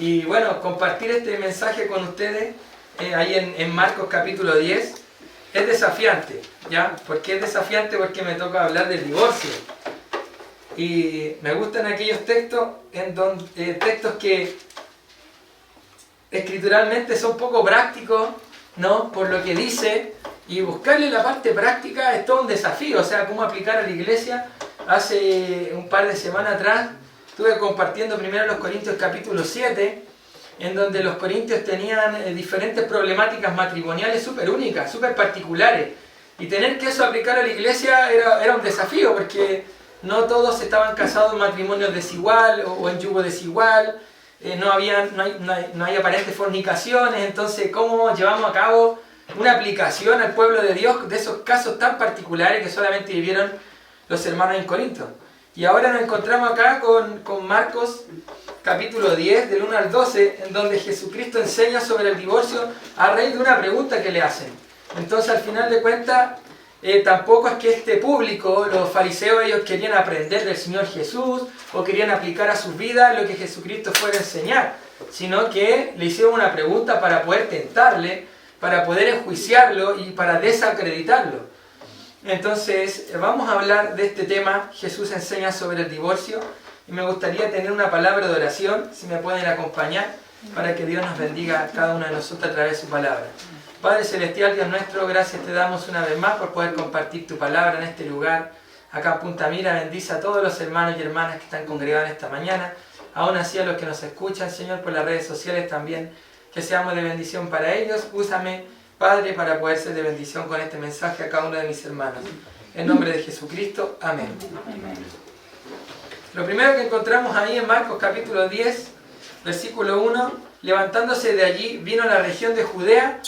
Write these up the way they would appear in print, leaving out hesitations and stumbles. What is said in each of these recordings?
Y bueno, compartir este mensaje con ustedes ahí en Marcos capítulo 10 es desafiante, ¿ya? ¿Por qué es desafiante? Porque me toca hablar del divorcio. Y me gustan aquellos textos, textos que escrituralmente son poco prácticos, ¿no? Por lo que dice, y buscarle la parte práctica es todo un desafío, o sea, cómo aplicar a la iglesia. Hace un par de semanas atrás estuve compartiendo primero los Corintios capítulo 7, en donde los corintios tenían diferentes problemáticas matrimoniales súper únicas, súper particulares, y tener que eso aplicar a la iglesia era un desafío, porque no todos estaban casados en matrimonio desigual o en yugo desigual, no hay aparentes fornicaciones. Entonces, ¿cómo llevamos a cabo una aplicación al pueblo de Dios de esos casos tan particulares que solamente vivieron los hermanos en Corinto? Y ahora nos encontramos acá con Marcos capítulo 10, del 1 al 12, en donde Jesucristo enseña sobre el divorcio a raíz de una pregunta que le hacen. Entonces, al final de cuentas, tampoco es que este público, los fariseos, ellos querían aprender del Señor Jesús o querían aplicar a sus vidas lo que Jesucristo fuera a enseñar, sino que le hicieron una pregunta para poder tentarle, para poder enjuiciarlo y para desacreditarlo. Entonces, vamos a hablar de este tema. Jesús enseña sobre el divorcio y me gustaría tener una palabra de oración, si me pueden acompañar, para que Dios nos bendiga a cada uno de nosotros a través de su palabra. Padre Celestial, Dios nuestro, gracias te damos una vez más por poder compartir tu palabra en este lugar. Acá en Punta Mira, bendice a todos los hermanos y hermanas que están congregados esta mañana, aún así a los que nos escuchan, Señor, por las redes sociales también, que seamos de bendición para ellos. Úsame, Padre, para poder ser de bendición con este mensaje a cada uno de mis hermanos. En nombre de Jesucristo, amén. Lo primero que encontramos ahí en Marcos capítulo 10, versículo 1, levantándose de allí, vino a la región de Judea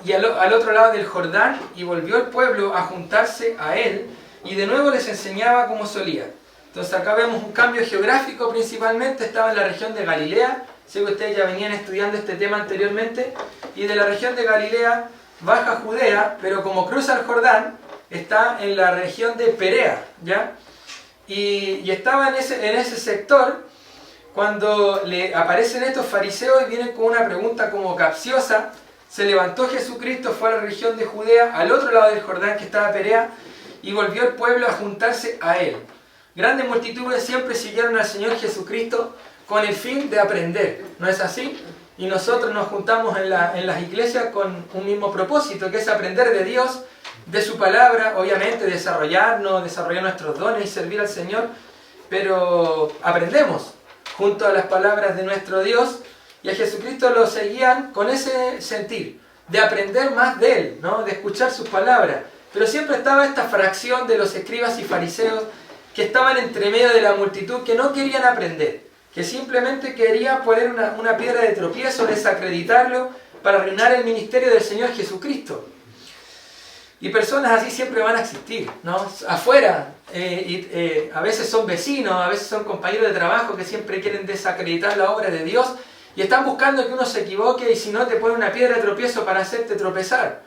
y al otro lado del Jordán, y volvió el pueblo a juntarse a él, y de nuevo les enseñaba como solía. Entonces acá vemos un cambio geográfico principalmente. Estaba en la región de Galilea. Sé que ustedes ya venían estudiando este tema anteriormente, y de la región de Galilea baja a Judea, pero como cruza el Jordán, está en la región de Perea, ¿ya? Y estaba en ese sector cuando le aparecen estos fariseos y vienen con una pregunta como capciosa. Se levantó Jesucristo, fue a la región de Judea, al otro lado del Jordán que estaba Perea, y volvió el pueblo a juntarse a él. Grandes multitudes siempre siguieron al Señor Jesucristo con el fin de aprender, ¿no es así? Y nosotros nos juntamos en las iglesias con un mismo propósito, que es aprender de Dios, de su palabra, obviamente desarrollar nuestros dones y servir al Señor, pero aprendemos junto a las palabras de nuestro Dios, y a Jesucristo lo seguían con ese sentir, de aprender más de Él, ¿no? De escuchar sus palabras. Pero siempre estaba esta fracción de los escribas y fariseos que estaban entre medio de la multitud, que no querían aprender, que simplemente quería poner una piedra de tropiezo, desacreditarlo, para arruinar el ministerio del Señor Jesucristo. Y personas así siempre van a existir, ¿no? Afuera, a veces son vecinos, a veces son compañeros de trabajo que siempre quieren desacreditar la obra de Dios y están buscando que uno se equivoque, y si no te ponen una piedra de tropiezo para hacerte tropezar.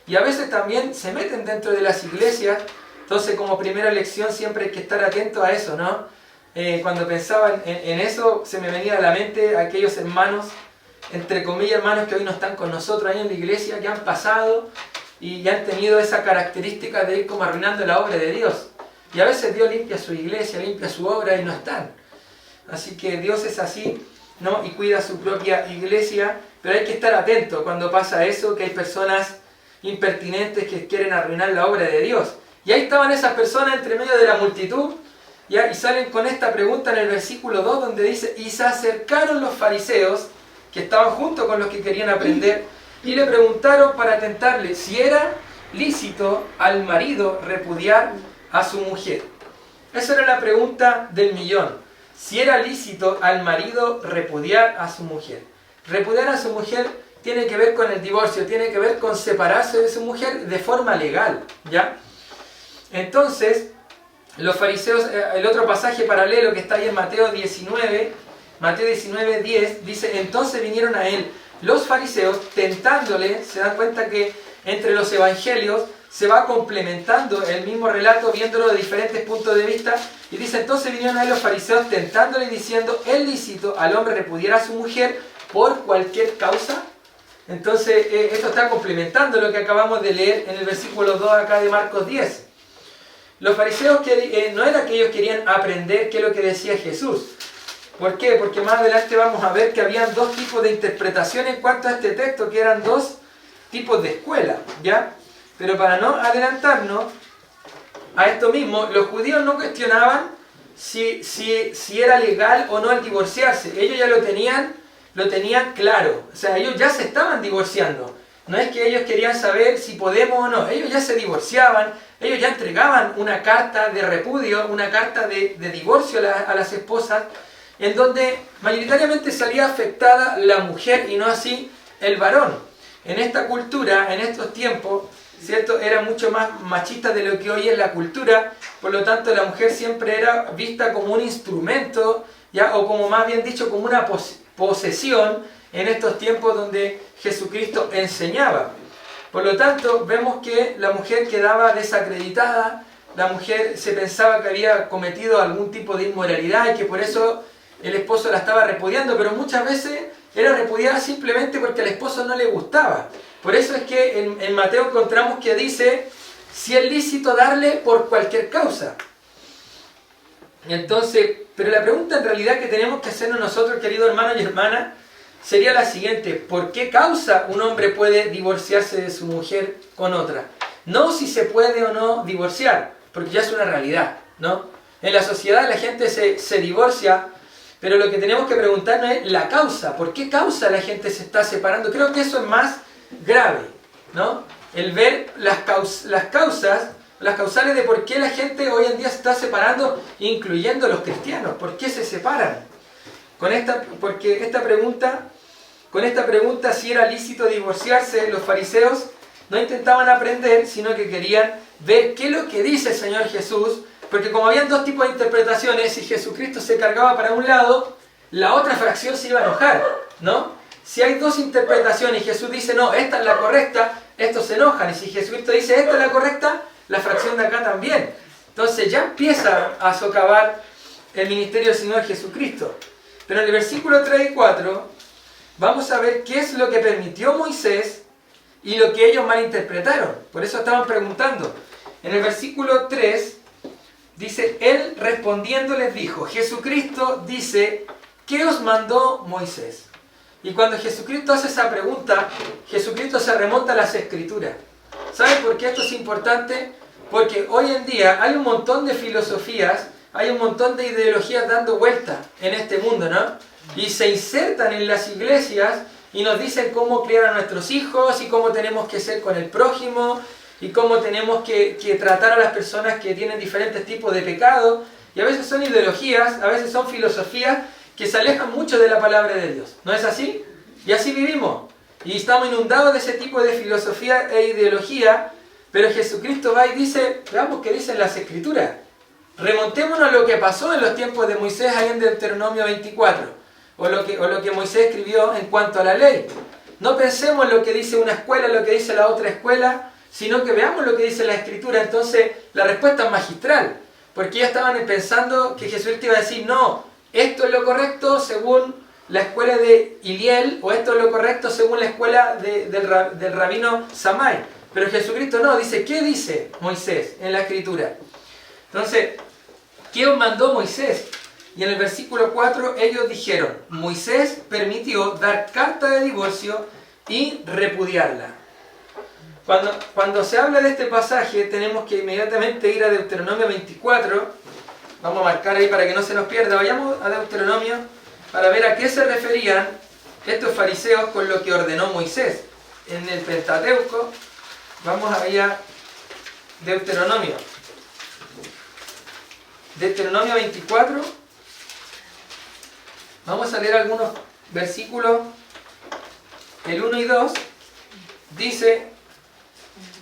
Y a veces también se meten dentro de las iglesias. Entonces, como primera lección, siempre hay que estar atento a eso, ¿no? Cuando pensaba en eso, se me venía a la mente aquellos hermanos, entre comillas hermanos, que hoy no están con nosotros ahí en la iglesia, que han pasado y han tenido esa característica de ir como arruinando la obra de Dios. Y a veces Dios limpia su iglesia, limpia su obra y no están. Así que Dios es así, ¿no? Y cuida su propia iglesia, pero hay que estar atento cuando pasa eso, que hay personas impertinentes que quieren arruinar la obra de Dios. Y ahí estaban esas personas entre medio de la multitud, ¿ya? Y salen con esta pregunta en el versículo 2, donde dice: y se acercaron los fariseos, que estaban junto con los que querían aprender, y le preguntaron para tentarle si era lícito al marido repudiar a su mujer. Esa era la pregunta del millón. Si era lícito al marido repudiar a su mujer. Repudiar a su mujer tiene que ver con el divorcio, tiene que ver con separarse de su mujer de forma legal, ¿ya? Entonces, los fariseos, el otro pasaje paralelo que está ahí en Mateo 19:10, dice: entonces vinieron a él los fariseos tentándole. Se dan cuenta que entre los evangelios se va complementando el mismo relato viéndolo de diferentes puntos de vista y dice: entonces vinieron a él los fariseos tentándole y diciendo: ¿es lícito al hombre repudiar a su mujer por cualquier causa? Entonces esto está complementando lo que acabamos de leer en el versículo 2 acá de Marcos 10. Los fariseos no era que ellos querían aprender qué es lo que decía Jesús. ¿Por qué? Porque más adelante vamos a ver que habían dos tipos de interpretación en cuanto a este texto, que eran dos tipos de escuela, ¿ya? Pero para no adelantarnos a esto mismo, los judíos no cuestionaban si era legal o no el divorciarse. Ellos ya lo tenían claro. O sea, ellos ya se estaban divorciando. No es que ellos querían saber si podemos o no. Ellos ya se divorciaban, ellos ya entregaban una carta de repudio, una carta de divorcio a las esposas, en donde mayoritariamente salía afectada la mujer y no así el varón. En esta cultura, en estos tiempos, ¿cierto?, era mucho más machista de lo que hoy es la cultura, por lo tanto la mujer siempre era vista como un instrumento, ¿ya?, o como más bien dicho, como una posesión en estos tiempos donde Jesucristo enseñaba. Por lo tanto, vemos que la mujer quedaba desacreditada, la mujer se pensaba que había cometido algún tipo de inmoralidad y que por eso el esposo la estaba repudiando, pero muchas veces era repudiada simplemente porque al esposo no le gustaba. Por eso es que en Mateo encontramos que dice: si es lícito darle por cualquier causa. Entonces, pero la pregunta en realidad que tenemos que hacernos nosotros, queridos hermanos y hermanas, sería la siguiente: ¿por qué causa un hombre puede divorciarse de su mujer con otra? No si se puede o no divorciar, porque ya es una realidad, ¿no? En la sociedad la gente se divorcia, pero lo que tenemos que preguntarnos es la causa. ¿Por qué causa la gente se está separando? Creo que eso es más grave, ¿no? El ver las causales de por qué la gente hoy en día se está separando, incluyendo los cristianos. ¿Por qué se separan? Con esta pregunta, si era lícito divorciarse, los fariseos no intentaban aprender, sino que querían ver qué es lo que dice el Señor Jesús, porque como habían dos tipos de interpretaciones, si Jesucristo se cargaba para un lado, la otra fracción se iba a enojar, ¿no? Si hay dos interpretaciones y Jesús dice: no, esta es la correcta, estos se enojan. Y si Jesucristo dice: esta es la correcta, la fracción de acá también. Entonces ya empieza a socavar el ministerio del Señor Jesucristo. Pero en el versículo 3 y 4 vamos a ver qué es lo que permitió Moisés y lo que ellos malinterpretaron. Por eso estaban preguntando. En el versículo 3 dice: él respondiendo les dijo: Jesucristo dice, ¿qué os mandó Moisés? Y cuando Jesucristo hace esa pregunta, Jesucristo se remonta a las Escrituras. ¿Saben por qué esto es importante? Porque hoy en día hay un montón de filosofías, hay un montón de ideologías dando vuelta en este mundo, ¿no? Y se insertan en las iglesias y nos dicen cómo criar a nuestros hijos y cómo tenemos que ser con el prójimo y cómo tenemos que tratar a las personas que tienen diferentes tipos de pecados. Y a veces son ideologías, a veces son filosofías que se alejan mucho de la palabra de Dios. ¿No es así? Y así vivimos. Y estamos inundados de ese tipo de filosofía e ideología, pero Jesucristo va y dice: veamos qué dicen las Escrituras. Remontémonos a lo que pasó en los tiempos de Moisés ahí en Deuteronomio 24, o lo que Moisés escribió en cuanto a la ley. No pensemos en lo que dice una escuela, lo que dice la otra escuela, sino que veamos lo que dice la Escritura. Entonces la respuesta es magistral, porque ya estaban pensando que Jesucristo iba a decir: no, esto es lo correcto según la escuela de Iliel, o esto es lo correcto según la escuela del rabino Samai. Pero Jesucristo no, dice: ¿qué dice Moisés en la Escritura? Entonces, ¿qué os mandó Moisés? Y en el versículo 4 ellos dijeron: Moisés permitió dar carta de divorcio y repudiarla. Cuando se habla de este pasaje, tenemos que inmediatamente ir a Deuteronomio 24. Vamos a marcar ahí para que no se nos pierda. Vayamos a Deuteronomio para ver a qué se referían estos fariseos con lo que ordenó Moisés. En el Pentateuco, vamos ahí a Deuteronomio. Deuteronomio 24. Vamos a leer algunos versículos. El 1 y 2 dice: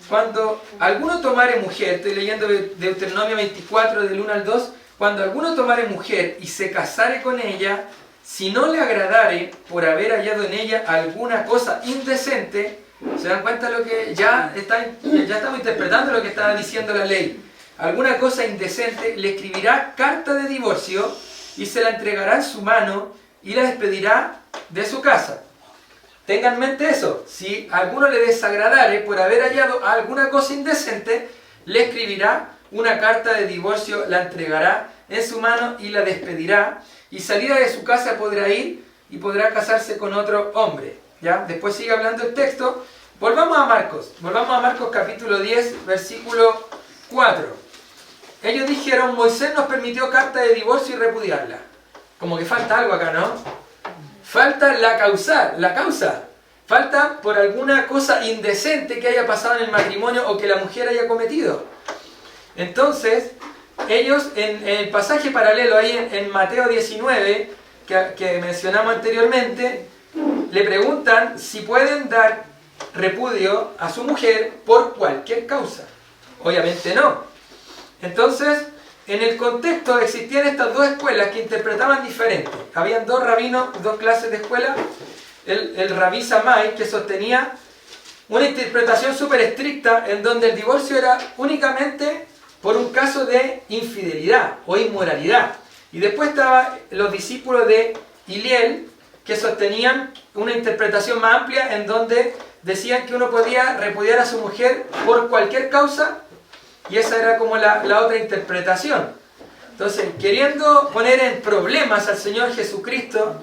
cuando alguno tomare mujer, estoy leyendo Deuteronomio 24 del 1 al 2, cuando alguno tomare mujer y se casare con ella, si no le agradare por haber hallado en ella alguna cosa indecente, ¿Se dan cuenta lo que ya estamos interpretando lo que estaba diciendo la ley? Alguna cosa indecente, le escribirá carta de divorcio y se la entregará en su mano y la despedirá de su casa. Tengan en mente eso. Si a alguno le desagradare por haber hallado alguna cosa indecente, le escribirá una carta de divorcio, la entregará en su mano y la despedirá, y salida de su casa podrá ir y podrá casarse con otro hombre. ¿Ya? Después sigue hablando el texto. Volvamos a Marcos capítulo 10, versículo 4. Ellos dijeron, Moisés nos permitió carta de divorcio y repudiarla. Como que falta algo acá, ¿no? Falta la causa. Falta por alguna cosa indecente que haya pasado en el matrimonio o que la mujer haya cometido. Entonces, ellos en el pasaje paralelo ahí en Mateo 19, que mencionamos anteriormente, le preguntan si pueden dar repudio a su mujer por cualquier causa. Obviamente no. Entonces, en el contexto existían estas dos escuelas que interpretaban diferente. Habían dos rabinos, dos clases de escuela. El rabí Samai, que sostenía una interpretación súper estricta en donde el divorcio era únicamente por un caso de infidelidad o inmoralidad. Y después estaban los discípulos de Hillel, que sostenían una interpretación más amplia en donde decían que uno podía repudiar a su mujer por cualquier causa, y esa era como la otra interpretación. Entonces, queriendo poner en problemas al Señor Jesucristo,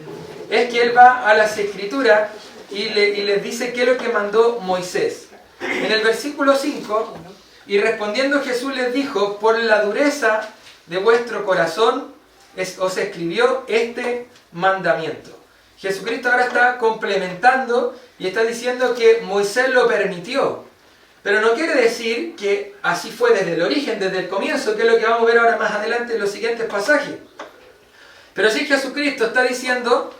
es que Él va a las Escrituras y les dice qué es lo que mandó Moisés. En el versículo 5, y respondiendo Jesús les dijo, por la dureza de vuestro corazón os escribió este mandamiento. Jesucristo ahora está complementando y está diciendo que Moisés lo permitió. Pero no quiere decir que así fue desde el origen, desde el comienzo, que es lo que vamos a ver ahora más adelante en los siguientes pasajes. Pero sí Jesucristo está diciendo,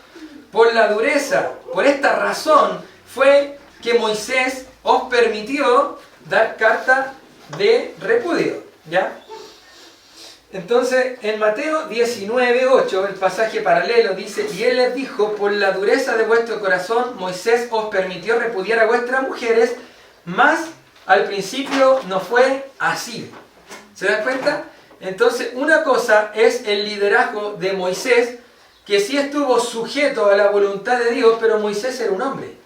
por la dureza, por esta razón, fue que Moisés os permitió dar carta de repudio. ¿Ya? Entonces, en Mateo 19:8, el pasaje paralelo dice, y Él les dijo, por la dureza de vuestro corazón, Moisés os permitió repudiar a vuestras mujeres, mas al principio no fue así. ¿Se dan cuenta? Entonces, una cosa es el liderazgo de Moisés, que sí estuvo sujeto a la voluntad de Dios, pero Moisés era un hombre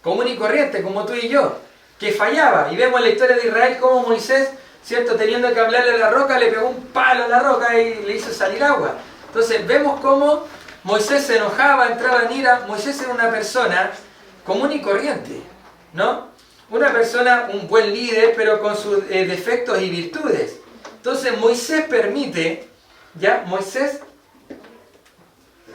común y corriente, como tú y yo, que fallaba. Y vemos en la historia de Israel cómo Moisés, ¿cierto?, teniendo que hablarle a la roca, le pegó un palo a la roca y le hizo salir agua. Entonces, vemos cómo Moisés se enojaba, entraba en ira. Moisés era una persona común y corriente, ¿no? Una persona, un buen líder, pero con sus defectos y virtudes. Entonces Moisés permite, ¿ya? Moisés...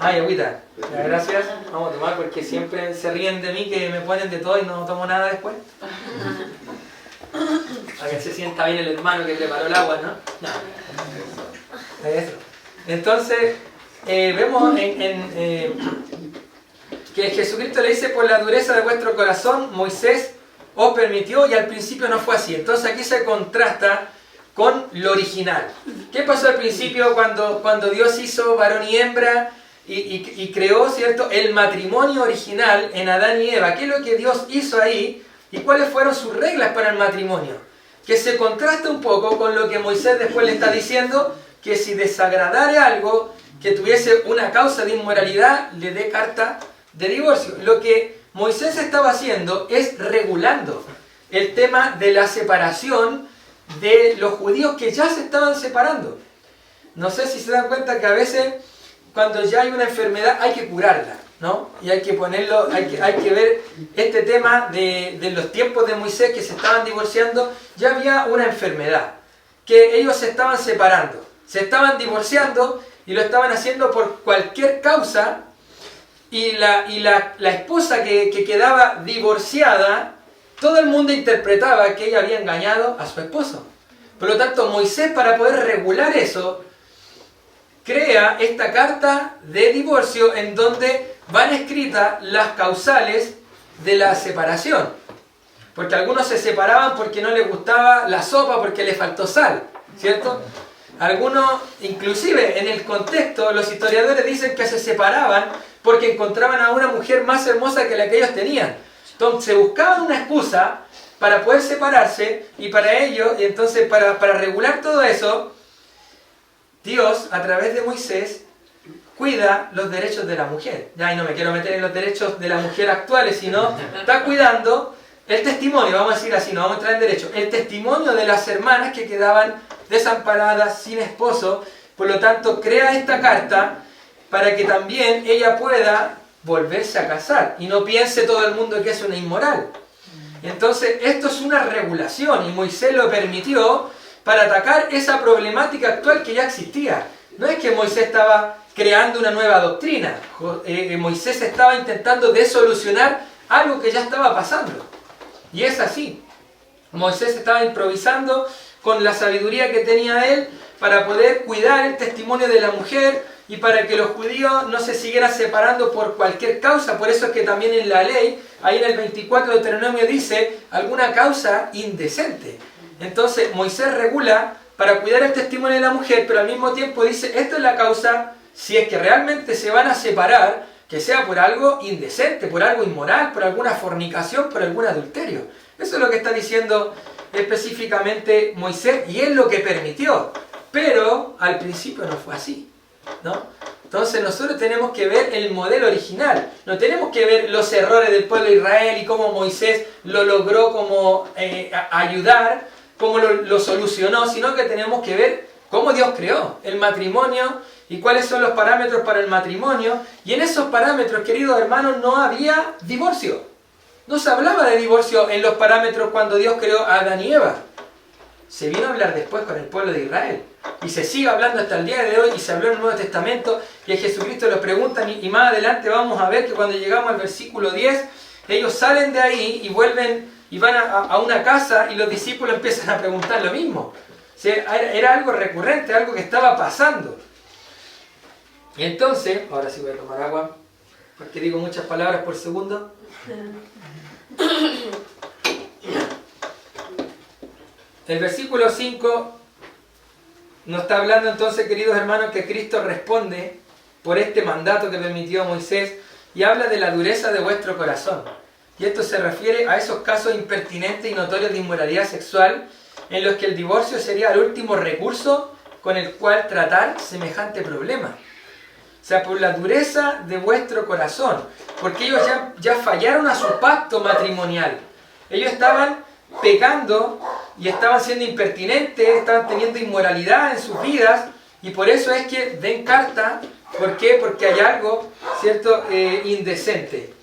Ay, agüita. Ya, gracias. Vamos a tomar porque siempre se ríen de mí, que me ponen de todo y no tomo nada después. Para que se sienta bien el hermano que preparó el agua, ¿no? No. Eso. Entonces, vemos que Jesucristo le dice, por la dureza de vuestro corazón, Moisés os permitió, y al principio no fue así. Entonces aquí se contrasta con lo original. ¿Qué pasó al principio cuando Dios hizo varón y hembra y creó, ¿cierto?, el matrimonio original en Adán y Eva? ¿Qué es lo que Dios hizo ahí? ¿Y cuáles fueron sus reglas para el matrimonio? Que se contrasta un poco con lo que Moisés después le está diciendo, que si desagradare algo, que tuviese una causa de inmoralidad, le dé carta de divorcio. Lo que Moisés estaba haciendo es regulando el tema de la separación de los judíos que ya se estaban separando. No sé si se dan cuenta que a veces cuando ya hay una enfermedad hay que curarla, ¿no? Y hay que ponerlo, hay que ver este tema de los tiempos de Moisés, que se estaban divorciando. Ya había una enfermedad, que ellos se estaban separando, se estaban divorciando y lo estaban haciendo por cualquier causa. Y la esposa que quedaba divorciada, todo el mundo interpretaba que ella había engañado a su esposo. Por lo tanto, Moisés, para poder regular eso, crea esta carta de divorcio en donde van escritas las causales de la separación. Porque algunos se separaban porque no les gustaba la sopa, porque les faltó sal, ¿cierto? Algunos, inclusive en el contexto, los historiadores dicen que se separaban porque encontraban a una mujer más hermosa que la que ellos tenían. Entonces buscaban una excusa para poder separarse, y para ello, y entonces para regular todo eso, Dios, a través de Moisés, cuida los derechos de la mujer. Ya, y no me quiero meter en los derechos de la mujer actuales, sino está cuidando el testimonio, vamos a decir así, no vamos a entrar en derecho, el testimonio de las hermanas que quedaban desamparadas, sin esposo. Por lo tanto, crea esta carta para que también ella pueda volverse a casar y no piense todo el mundo que es una inmoral. Entonces, esto es una regulación y Moisés lo permitió para atacar esa problemática actual que ya existía. No es que Moisés estaba creando una nueva doctrina, Moisés estaba intentando desolucionar algo que ya estaba pasando. Y es así. Moisés estaba improvisando con la sabiduría que tenía él para poder cuidar el testimonio de la mujer y para que los judíos no se siguieran separando por cualquier causa. Por eso es que también en la ley, ahí en el 24 de Deuteronomio dice alguna causa indecente. Entonces Moisés regula para cuidar el testimonio de la mujer, pero al mismo tiempo dice, esta es la causa si es que realmente se van a separar, que sea por algo indecente, por algo inmoral, por alguna fornicación, por algún adulterio. Eso es lo que está diciendo específicamente Moisés, y es lo que permitió. Pero al principio no fue así, ¿no? Entonces nosotros tenemos que ver el modelo original, no tenemos que ver los errores del pueblo de Israel y cómo Moisés lo logró como ayudar, cómo lo solucionó, sino que tenemos que ver cómo Dios creó el matrimonio y cuáles son los parámetros para el matrimonio. Y en esos parámetros, queridos hermanos, no había divorcio. No se hablaba de divorcio en los parámetros cuando Dios creó a Adán y Eva. Se vino a hablar después con el pueblo de Israel. Y se sigue hablando hasta el día de hoy, y se habló en el Nuevo Testamento, y a Jesucristo lo preguntan, y más adelante vamos a ver que cuando llegamos al versículo 10, ellos salen de ahí y vuelven y van a una casa, y los discípulos empiezan a preguntar lo mismo. O sea, era algo recurrente, algo que estaba pasando. Y entonces, ahora sí voy a tomar agua, porque digo muchas palabras por segundo. El versículo 5 nos está hablando entonces, queridos hermanos, que Cristo responde por este mandato que permitió Moisés y habla de la dureza de vuestro corazón. Y esto se refiere a esos casos impertinentes y notorios de inmoralidad sexual en los que el divorcio sería el último recurso con el cual tratar semejante problema. O sea, por la dureza de vuestro corazón, porque ellos ya fallaron a su pacto matrimonial. Ellos estaban pecando y estaban siendo impertinentes, estaban teniendo inmoralidad en sus vidas, y por eso es que den carta. ¿Por qué? Porque hay algo, ¿cierto?, indecente.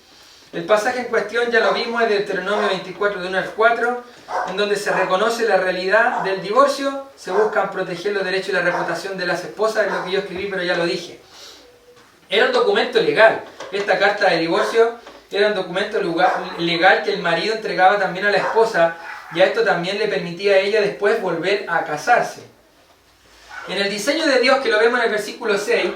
El pasaje en cuestión ya lo vimos, es de Deuteronomio 24, de 1 al 4, en donde se reconoce la realidad del divorcio, se buscan proteger los derechos y la reputación de las esposas, es lo que yo escribí, pero ya lo dije. Era un documento legal. Esta carta de divorcio era un documento legal que el marido entregaba también a la esposa, y a esto también le permitía a ella después volver a casarse. En el diseño de Dios, que lo vemos en el versículo 6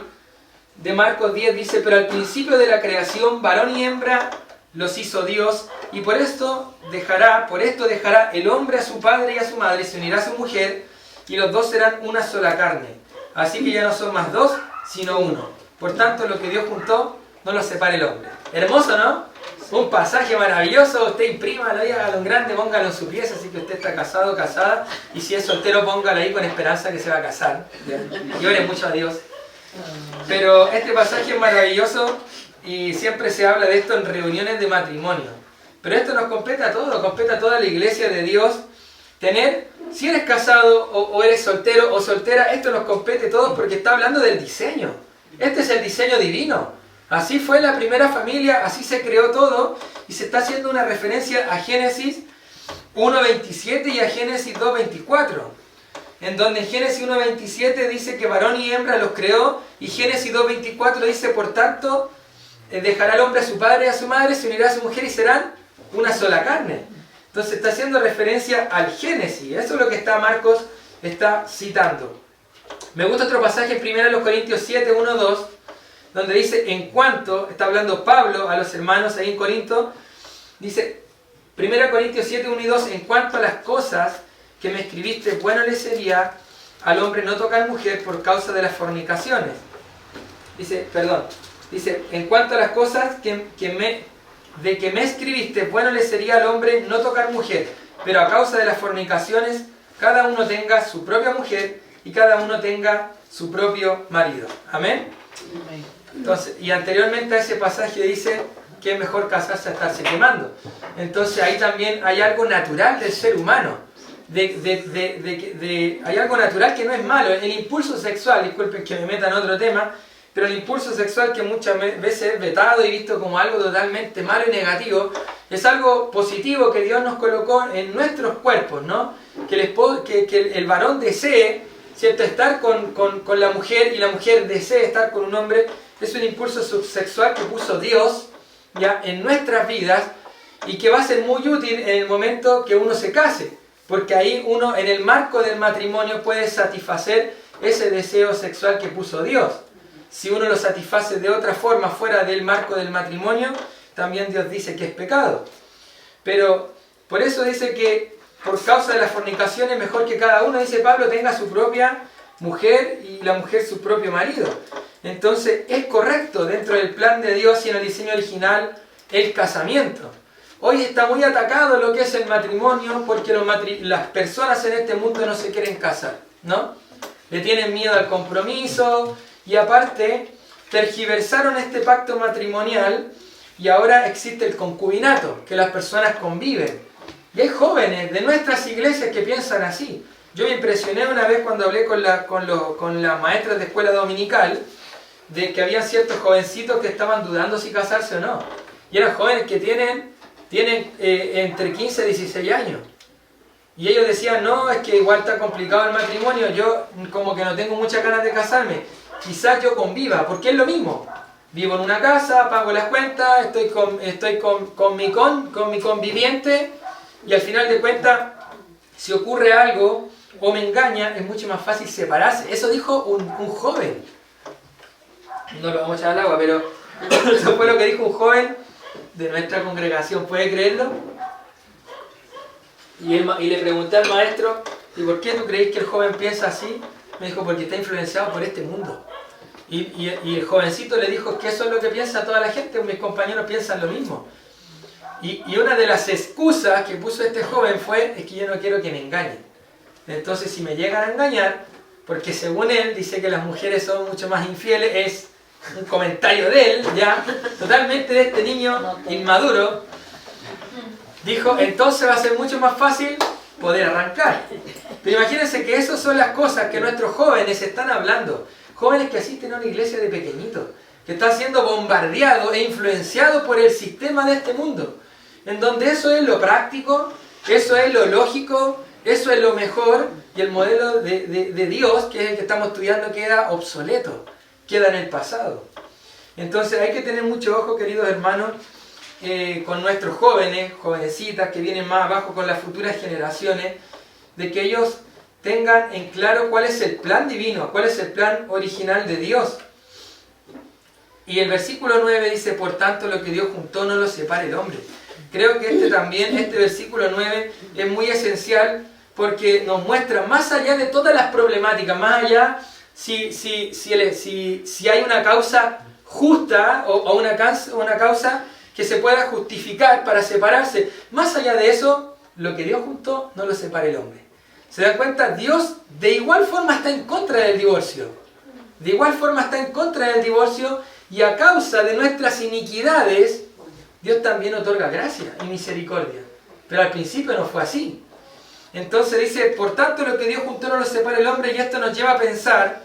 de Marcos 10, dice: pero al principio de la creación, varón y hembra los hizo Dios, y por esto dejará el hombre a su padre y a su madre, y se unirá a su mujer, y los dos serán una sola carne. Así que ya no son más dos, sino uno. Por tanto, lo que Dios juntó, no lo separe el hombre. Hermoso, ¿no? Un pasaje maravilloso. Usted imprímalo y hágalo en grande, póngalo en su pieza, así que usted está casado, casada, y si es soltero, póngalo ahí con esperanza que se va a casar. Y ore mucho a Dios. Pero este pasaje es maravilloso, y siempre se habla de esto en reuniones de matrimonio. Pero esto nos compete a todos, compete a toda la iglesia de Dios. Tener, si eres casado o eres soltero o soltera, esto nos compete a todos, porque está hablando del diseño. Este es el diseño divino. Así fue la primera familia, así se creó todo, y se está haciendo una referencia a Génesis 1.27 y a Génesis 2.24. En donde en Génesis 1.27 dice que varón y hembra los creó, y Génesis 2.24 dice: por tanto, dejará el hombre a su padre y a su madre, se unirá a su mujer y serán una sola carne. Entonces está haciendo referencia al Génesis. Eso es lo que Marcos está citando. Me gusta otro pasaje en 1 Corintios 7, 1, 2, donde dice: en cuanto, está hablando Pablo a los hermanos ahí en Corinto, dice 1 Corintios 7, 1 y 2, en cuanto a las cosas que me escribiste, bueno le sería al hombre no tocar mujer por causa de las fornicaciones. Dice, en cuanto a las cosas que de que me escribiste, bueno le sería al hombre no tocar mujer, pero a causa de las fornicaciones, cada uno tenga su propia mujer y cada uno tenga su propio marido. Amén. Entonces, y anteriormente a ese pasaje dice que es mejor casarse a estarse quemando. Entonces ahí también hay algo natural del ser humano. Hay algo natural que no es malo. El impulso sexual, disculpen que me meta en otro tema, pero el impulso sexual, que muchas veces es vetado y visto como algo totalmente malo y negativo, es algo positivo que Dios nos colocó en nuestros cuerpos, ¿no? Que el varón desee, ¿cierto?, estar con la mujer, y la mujer desee estar con un hombre. Es un impulso sexual que puso Dios ya en nuestras vidas y que va a ser muy útil en el momento que uno se case, porque ahí uno, en el marco del matrimonio, puede satisfacer ese deseo sexual que puso Dios. Si uno lo satisface de otra forma fuera del marco del matrimonio, también Dios dice que es pecado. Pero por eso dice que por causa de las fornicaciones, mejor que cada uno, dice Pablo, tenga su propia mujer y la mujer su propio marido. Entonces es correcto dentro del plan de Dios y en el diseño original el casamiento. Hoy está muy atacado lo que es el matrimonio, porque las personas en este mundo no se quieren casar, ¿no? Le tienen miedo al compromiso y aparte tergiversaron este pacto matrimonial y ahora existe el concubinato, que las personas conviven. Y hay jóvenes de nuestras iglesias que piensan así. Yo me impresioné una vez cuando hablé con las maestras de escuela dominical, de que había ciertos jovencitos que estaban dudando si casarse o no. Y eran jóvenes que tienen entre 15 y 16 años. Y ellos decían, no, es que igual está complicado el matrimonio, yo como que no tengo muchas ganas de casarme. Quizás yo conviva, porque es lo mismo. Vivo en una casa, pago las cuentas, estoy con mi conviviente, y al final de cuentas, si ocurre algo o me engaña, es mucho más fácil separarse. Eso dijo un joven. No lo vamos a echar al agua, pero eso fue lo que dijo un joven de nuestra congregación. ¿Puede creerlo? Y le pregunté al maestro, ¿y por qué tú crees que el joven piensa así? Me dijo, porque está influenciado por este mundo. Y el jovencito le dijo que eso es lo que piensa toda la gente, mis compañeros piensan lo mismo. Y una de las excusas que puso este joven fue, es que yo no quiero que me engañen. Entonces, si me llegan a engañar, porque según él dice que las mujeres son mucho más infieles, es un comentario de él, ya, totalmente de este niño inmaduro, dijo, entonces va a ser mucho más fácil poder arrancar. Pero imagínense que esas son las cosas que nuestros jóvenes están hablando. Jóvenes que asisten a una iglesia de pequeñitos, que están siendo bombardeados e influenciados por el sistema de este mundo, en donde eso es lo práctico, eso es lo lógico, eso es lo mejor, y el modelo de Dios, que es el que estamos estudiando, queda obsoleto, queda en el pasado. Entonces hay que tener mucho ojo, queridos hermanos, con nuestros jóvenes, jovencitas que vienen más abajo, con las futuras generaciones, de que ellos tengan en claro cuál es el plan divino, cuál es el plan original de Dios. Y el versículo 9 dice, por tanto, lo que Dios juntó no lo separe el hombre. Creo que este versículo 9 es muy esencial, porque nos muestra más allá de todas las problemáticas, más allá si hay una causa justa o una causa que se pueda justificar para separarse. Más allá de eso, lo que Dios juntó no lo separe el hombre. ¿Se dan cuenta? Dios de igual forma está en contra del divorcio. De igual forma está en contra del divorcio, y a causa de nuestras iniquidades, Dios también otorga gracia y misericordia. Pero al principio no fue así. Entonces dice, por tanto lo que Dios juntó no lo separa el hombre, y esto nos lleva a pensar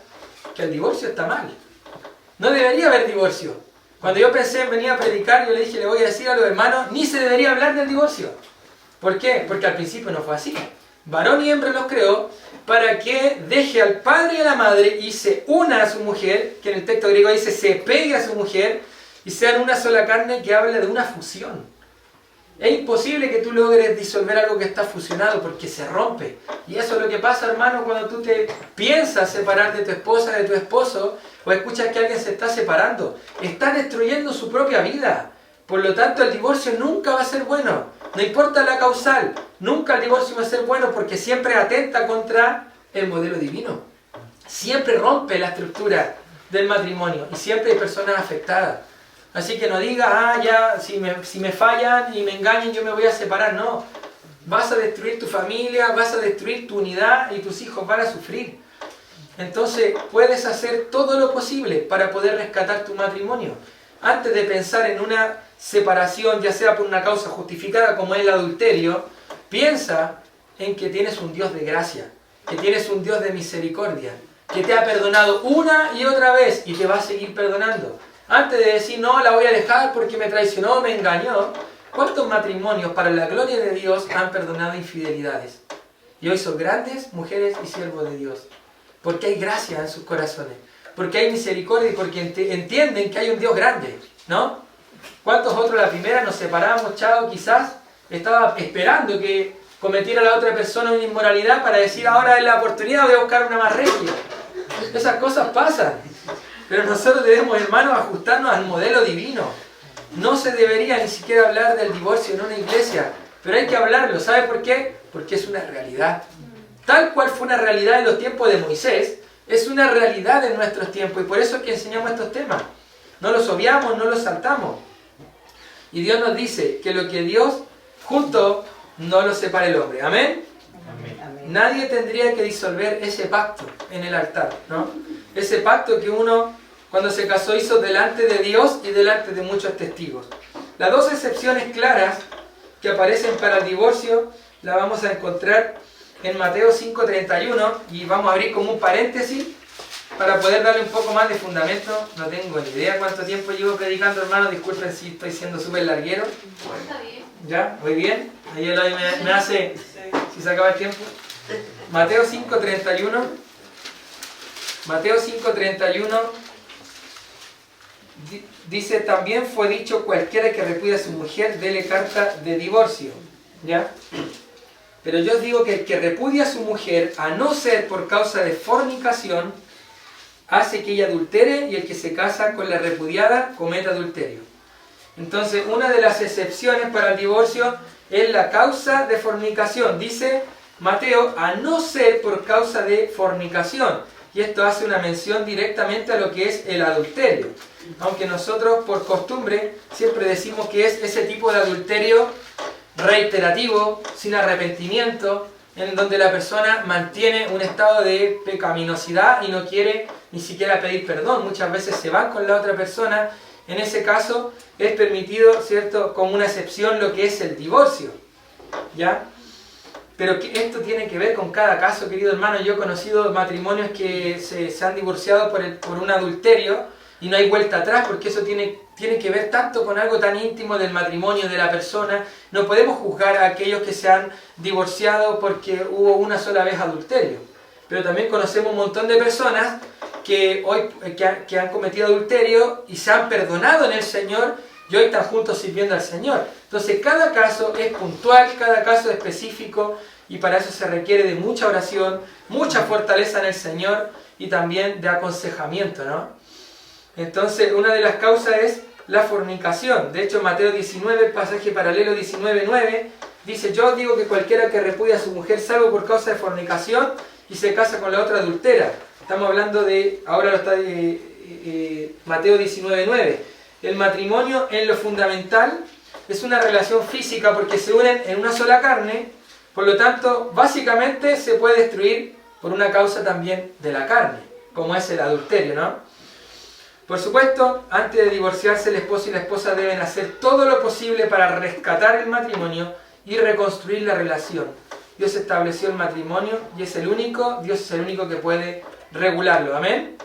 que el divorcio está mal. No debería haber divorcio. Cuando yo pensé en venir a predicar, yo le dije, le voy a decir a los hermanos, ni se debería hablar del divorcio. ¿Por qué? Porque al principio no fue así. Varón y hembra los creó para que deje al padre y a la madre y se una a su mujer, que en el texto griego dice se pegue a su mujer, y sean una sola carne, que habla de una fusión. Es imposible que tú logres disolver algo que está fusionado, porque se rompe. Y eso es lo que pasa, hermano, cuando tú te piensas separar de tu esposa, de tu esposo, o escuchas que alguien se está separando. Está destruyendo su propia vida. Por lo tanto, el divorcio nunca va a ser bueno. No importa la causal, nunca el divorcio va a ser bueno, porque siempre atenta contra el modelo divino. Siempre rompe la estructura del matrimonio y siempre hay personas afectadas. Así que no digas, ya, si me fallan y me engañan, yo me voy a separar. No. Vas a destruir tu familia, vas a destruir tu unidad y tus hijos van a sufrir. Entonces, puedes hacer todo lo posible para poder rescatar tu matrimonio. Antes de pensar en una separación, ya sea por una causa justificada como es el adulterio, piensa en que tienes un Dios de gracia, que tienes un Dios de misericordia, que te ha perdonado una y otra vez y te va a seguir perdonando. Antes de decir, no, la voy a dejar porque me traicionó, me engañó. ¿Cuántos matrimonios para la gloria de Dios han perdonado infidelidades? Y hoy son grandes mujeres y siervos de Dios. Porque hay gracia en sus corazones. Porque hay misericordia y porque entienden que hay un Dios grande, ¿no? ¿Cuántos otros la primera nos separamos, chao, quizás estaba esperando que cometiera la otra persona una inmoralidad para decir, ahora es la oportunidad, voy a buscar una más regia? Esas cosas pasan. Pero nosotros debemos, hermanos, ajustarnos al modelo divino. No se debería ni siquiera hablar del divorcio en una iglesia, pero hay que hablarlo. ¿Sabe por qué? Porque es una realidad. Tal cual fue una realidad en los tiempos de Moisés, es una realidad en nuestros tiempos, y por eso es que enseñamos estos temas. No los obviamos, no los saltamos. Y Dios nos dice que lo que Dios junto no lo separe el hombre. ¿Amén? Amén. Nadie tendría que disolver ese pacto en el altar, ¿no? Ese pacto que uno, cuando se casó, hizo delante de Dios y delante de muchos testigos. Las dos excepciones claras que aparecen para el divorcio las vamos a encontrar en Mateo 5:31, y vamos a abrir como un paréntesis para poder darle un poco más de fundamento. No tengo ni idea cuánto tiempo llevo predicando, hermano, disculpen si estoy siendo súper larguero. Está bien. ¿Ya? ¿Muy bien? Ahí Eloy me hace, si se acaba el tiempo. Mateo 5:31. Mateo 5:31 dice, también fue dicho, cualquiera que repudia a su mujer, dele carta de divorcio. ¿Ya? Pero yo os digo que el que repudia a su mujer, a no ser por causa de fornicación, hace que ella adultere, y el que se casa con la repudiada comete adulterio. Entonces, una de las excepciones para el divorcio es la causa de fornicación. Dice Mateo, a no ser por causa de fornicación. Y esto hace una mención directamente a lo que es el adulterio. Aunque nosotros, por costumbre, siempre decimos que es ese tipo de adulterio reiterativo, sin arrepentimiento, en donde la persona mantiene un estado de pecaminosidad y no quiere ni siquiera pedir perdón. Muchas veces se van con la otra persona. En ese caso es permitido, ¿cierto?, como una excepción lo que es el divorcio, ¿ya? Pero esto tiene que ver con cada caso, querido hermano. Yo he conocido matrimonios que se han divorciado por un adulterio y no hay vuelta atrás, porque eso tiene que ver tanto con algo tan íntimo del matrimonio de la persona. No podemos juzgar a aquellos que se han divorciado porque hubo una sola vez adulterio. Pero también conocemos un montón de personas que han cometido adulterio y se han perdonado en el Señor y hoy están juntos sirviendo al Señor. Entonces cada caso es puntual, cada caso es específico, y para eso se requiere de mucha oración, mucha fortaleza en el Señor y también de aconsejamiento, ¿no? Entonces una de las causas es la fornicación. De hecho, Mateo 19, el pasaje paralelo 19:9, dice, yo os digo que cualquiera que repudia a su mujer salvo por causa de fornicación y se casa con la otra adultera. Estamos hablando de, ahora lo está Mateo 19:9. El matrimonio en lo fundamental es una relación física porque se unen en una sola carne, por lo tanto, básicamente se puede destruir por una causa también de la carne, como es el adulterio, ¿no? Por supuesto, antes de divorciarse, el esposo y la esposa deben hacer todo lo posible para rescatar el matrimonio y reconstruir la relación. Dios estableció el matrimonio y Dios es el único que puede regularlo. ¿Amén?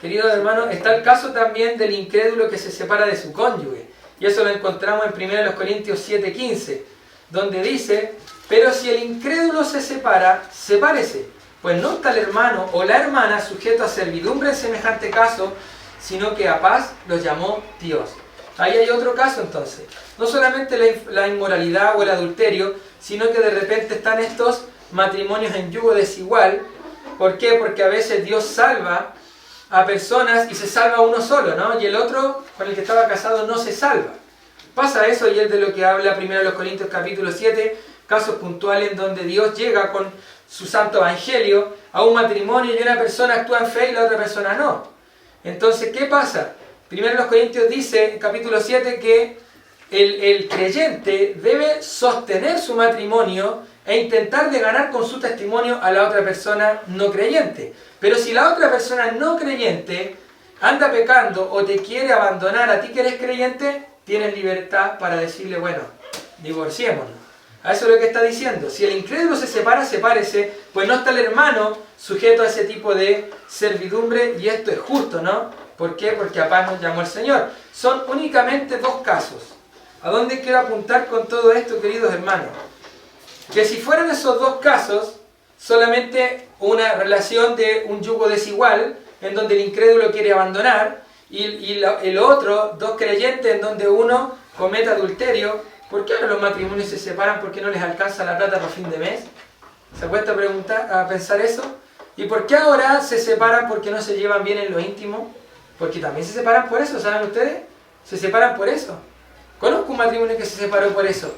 Queridos hermanos, está el caso también del incrédulo que se separa de su cónyuge. Y eso lo encontramos en 1 Corintios 7:15, donde dice, pero si el incrédulo se separa, sepárese, pues no está el hermano o la hermana sujeto a servidumbre en semejante caso, sino que a paz los llamó Dios. Ahí hay otro caso entonces. No solamente la inmoralidad o el adulterio, sino que de repente están estos matrimonios en yugo desigual. ¿Por qué? Porque a veces Dios salva a personas y se salva uno solo, ¿no? Y el otro con el que estaba casado no se salva. Pasa eso, y es de lo que habla 1 Corintios capítulo 7, casos puntuales en donde Dios llega con su santo evangelio a un matrimonio y una persona actúa en fe y la otra persona no. Entonces, ¿qué pasa? 1 Corintios dice, en capítulo 7, que el creyente debe sostener su matrimonio e intentar de ganar con su testimonio a la otra persona no creyente. Pero si la otra persona no creyente anda pecando o te quiere abandonar a ti que eres creyente, tienes libertad para decirle, bueno, divorciémonos. A eso es lo que está diciendo. Si el incrédulo se separa, sepárese, pues no está el hermano sujeto a ese tipo de servidumbre, y esto es justo, ¿no? ¿Por qué? Porque a paz nos llamó el Señor. Son únicamente dos casos. ¿A dónde quiero apuntar con todo esto, queridos hermanos? Que si fueran esos dos casos, solamente una relación de un yugo desigual, en donde el incrédulo quiere abandonar, y el otro, dos creyentes, en donde uno comete adulterio, ¿por qué ahora los matrimonios se separan? ¿Por qué no les alcanza la plata para fin de mes? ¿Se ha puesto a pensar eso? ¿Y por qué ahora se separan porque no se llevan bien en lo íntimo? Porque también se separan por eso, ¿saben ustedes? Se separan por eso. Conozco un matrimonio que se separó por eso.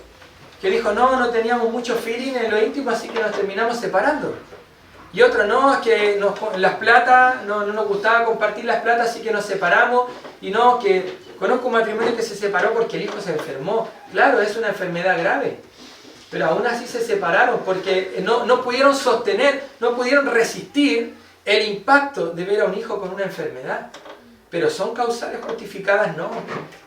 Que dijo, no teníamos mucho feeling en lo íntimo, así que nos terminamos separando. Y otro, no, es que las platas, no nos gustaba compartir las platas, así que nos separamos. Y no, que conozco un matrimonio que se separó porque el hijo se enfermó. Claro, es una enfermedad grave. Pero aún así se separaron porque no pudieron sostener, no pudieron resistir el impacto de ver a un hijo con una enfermedad. Pero son causales justificadas, no.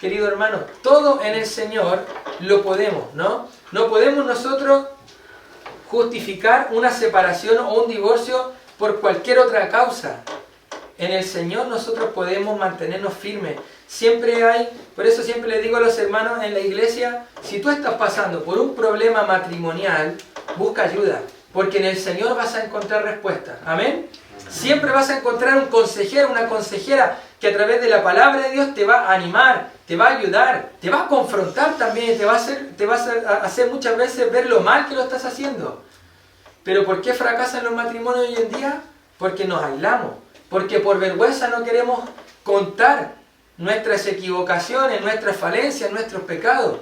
Querido hermano, todo en el Señor lo podemos, ¿no? No podemos nosotros justificar una separación o un divorcio por cualquier otra causa. En el Señor nosotros podemos mantenernos firmes. Siempre hay, por eso siempre le digo a los hermanos en la iglesia, si tú estás pasando por un problema matrimonial, busca ayuda, porque en el Señor vas a encontrar respuestas. ¿Amén? Siempre vas a encontrar un consejero, una consejera que a través de la palabra de Dios te va a animar, te va a ayudar, te va a confrontar también, te va a hacer muchas veces ver lo mal que lo estás haciendo. Pero ¿por qué fracasan los matrimonios hoy en día? Porque nos aislamos, porque por vergüenza no queremos contar nuestras equivocaciones, nuestras falencias, nuestros pecados.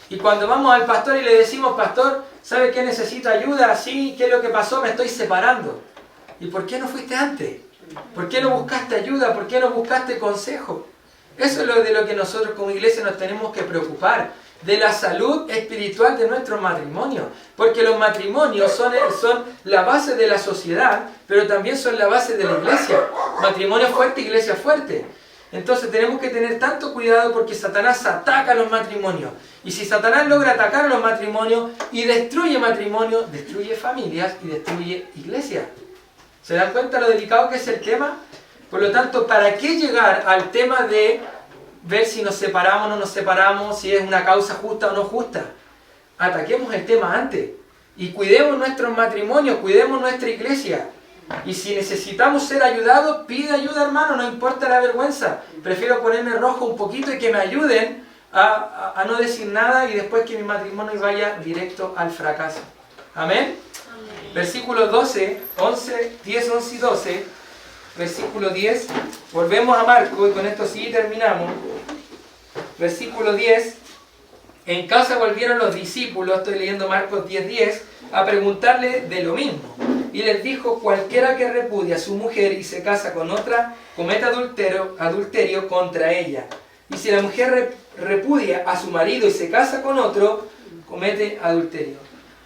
Y cuando vamos al pastor y le decimos, pastor, ¿sabe qué? Necesito ayuda, sí, ¿qué es lo que pasó? Me estoy separando. ¿Y por qué no fuiste antes? ¿Por qué no buscaste ayuda? ¿Por qué no buscaste consejo? Eso es de lo que nosotros como iglesia nos tenemos que preocupar, de la salud espiritual de nuestros matrimonios. Porque los matrimonios son la base de la sociedad, pero también son la base de la iglesia. Matrimonio fuerte, iglesia fuerte. Entonces tenemos que tener tanto cuidado porque Satanás ataca a los matrimonios. Y si Satanás logra atacar a los matrimonios y destruye matrimonios, destruye familias y destruye iglesias. ¿Se dan cuenta lo delicado que es el tema? Por lo tanto, ¿para qué llegar al tema de ver si nos separamos o no nos separamos, si es una causa justa o no justa? Ataquemos el tema antes y cuidemos nuestros matrimonios, cuidemos nuestra iglesia. Y si necesitamos ser ayudados, pide ayuda, hermano, no importa la vergüenza. Prefiero ponerme rojo un poquito y que me ayuden a no decir nada y después que mi matrimonio vaya directo al fracaso. ¿Amén? Versículo 10, 11 y 12. Versículo 10. Volvemos a Marcos y con esto sí terminamos. Versículo 10. En casa volvieron los discípulos, estoy leyendo Marcos 10:10, a preguntarle de lo mismo. Y les dijo, cualquiera que repudia a su mujer y se casa con otra, comete adulterio contra ella. Y si la mujer repudia a su marido y se casa con otro, comete adulterio.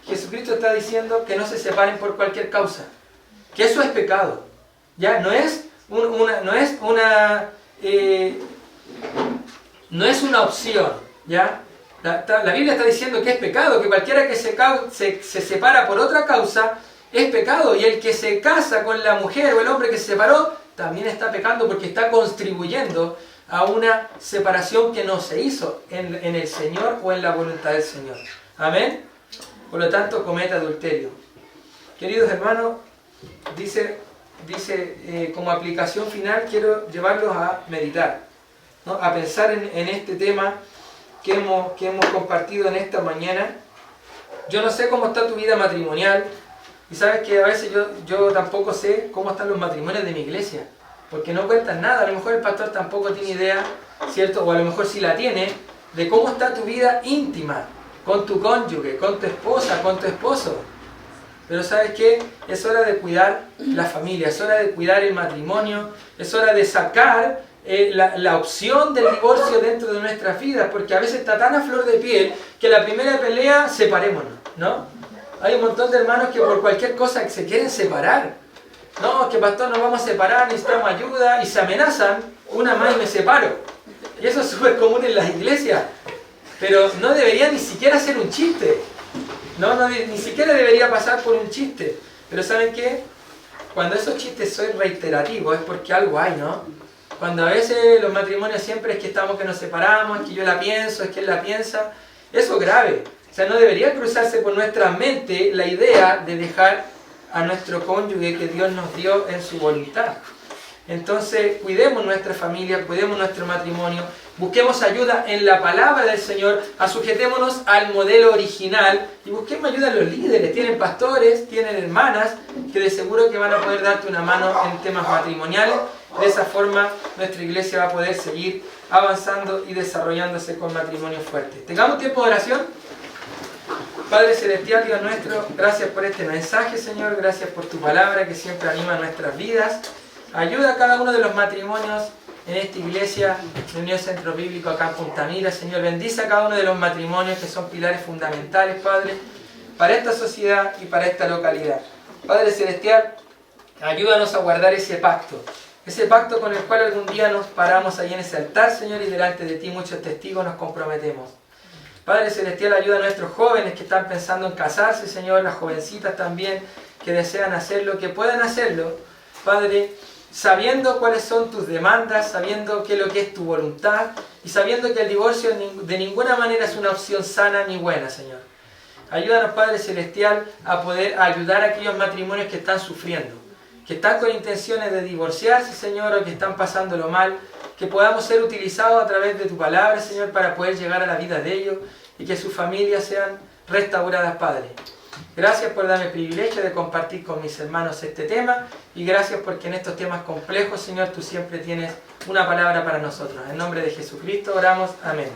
Jesucristo está diciendo que no se separen por cualquier causa, que eso es pecado. Ya no es una opción, ¿ya? La Biblia está diciendo que es pecado, que cualquiera que se separa por otra causa es pecado, y el que se casa con la mujer o el hombre que se separó también está pecando porque está contribuyendo a una separación que no se hizo en el Señor o en la voluntad del Señor. Amén. Por lo tanto, comete adulterio. Queridos hermanos, dice como aplicación final, quiero llevarlos a meditar, ¿no? A pensar en este tema que hemos compartido en esta mañana. Yo no sé cómo está tu vida matrimonial, y sabes que a veces yo tampoco sé cómo están los matrimonios de mi iglesia, porque no cuentan nada. A lo mejor el pastor tampoco tiene idea, ¿cierto? O a lo mejor sí la tiene, de cómo está tu vida íntima, con tu cónyuge, con tu esposa, con tu esposo. Pero ¿sabes qué? Es hora de cuidar la familia, es hora de cuidar el matrimonio, es hora de sacar la opción del divorcio dentro de nuestras vidas, porque a veces está tan a flor de piel que la primera pelea, separémonos, ¿no? Hay un montón de hermanos que por cualquier cosa se quieren separar. No, que pastor, nos vamos a separar, necesitamos ayuda, y se amenazan, una más y me separo. Y eso es súper común en las iglesias. Pero no debería ni siquiera ser un chiste. Ni siquiera debería pasar por un chiste. Pero ¿saben qué? Cuando esos chistes son reiterativos es porque algo hay, ¿no? Cuando a veces los matrimonios siempre es que estamos que nos separamos, es que yo la pienso, es que él la piensa, eso es grave. O sea, no debería cruzarse por nuestra mente la idea de dejar a nuestro cónyuge que Dios nos dio en su voluntad. Entonces, cuidemos nuestra familia, cuidemos nuestro matrimonio, busquemos ayuda en la palabra del Señor, sujetémonos al modelo original y busquemos ayuda en los líderes. Tienen pastores, tienen hermanas que de seguro que van a poder darte una mano en temas matrimoniales. De esa forma, nuestra iglesia va a poder seguir avanzando y desarrollándose con matrimonios fuertes. Tengamos tiempo de oración. Padre Celestial, Dios nuestro, gracias por este mensaje, Señor, gracias por tu palabra que siempre anima nuestras vidas. Ayuda a cada uno de los matrimonios en esta iglesia de Unión Centro Bíblico acá en Punta Mira, Señor. Bendice a cada uno de los matrimonios que son pilares fundamentales, Padre, para esta sociedad y para esta localidad. Padre Celestial, ayúdanos a guardar ese pacto con el cual algún día nos paramos ahí en ese altar, Señor, y delante de ti muchos testigos nos comprometemos. Padre Celestial, ayuda a nuestros jóvenes que están pensando en casarse, Señor, las jovencitas también que desean hacerlo, que puedan hacerlo, Padre, sabiendo cuáles son tus demandas, sabiendo qué es lo que es tu voluntad y sabiendo que el divorcio de ninguna manera es una opción sana ni buena, Señor. Ayúdanos, Padre Celestial, a poder ayudar a aquellos matrimonios que están sufriendo, que están con intenciones de divorciarse, Señor, o que están pasándolo mal, que podamos ser utilizados a través de tu palabra, Señor, para poder llegar a la vida de ellos y que sus familias sean restauradas, Padre. Gracias por darme el privilegio de compartir con mis hermanos este tema y gracias porque en estos temas complejos, Señor, tú siempre tienes una palabra para nosotros. En nombre de Jesucristo oramos. Amén.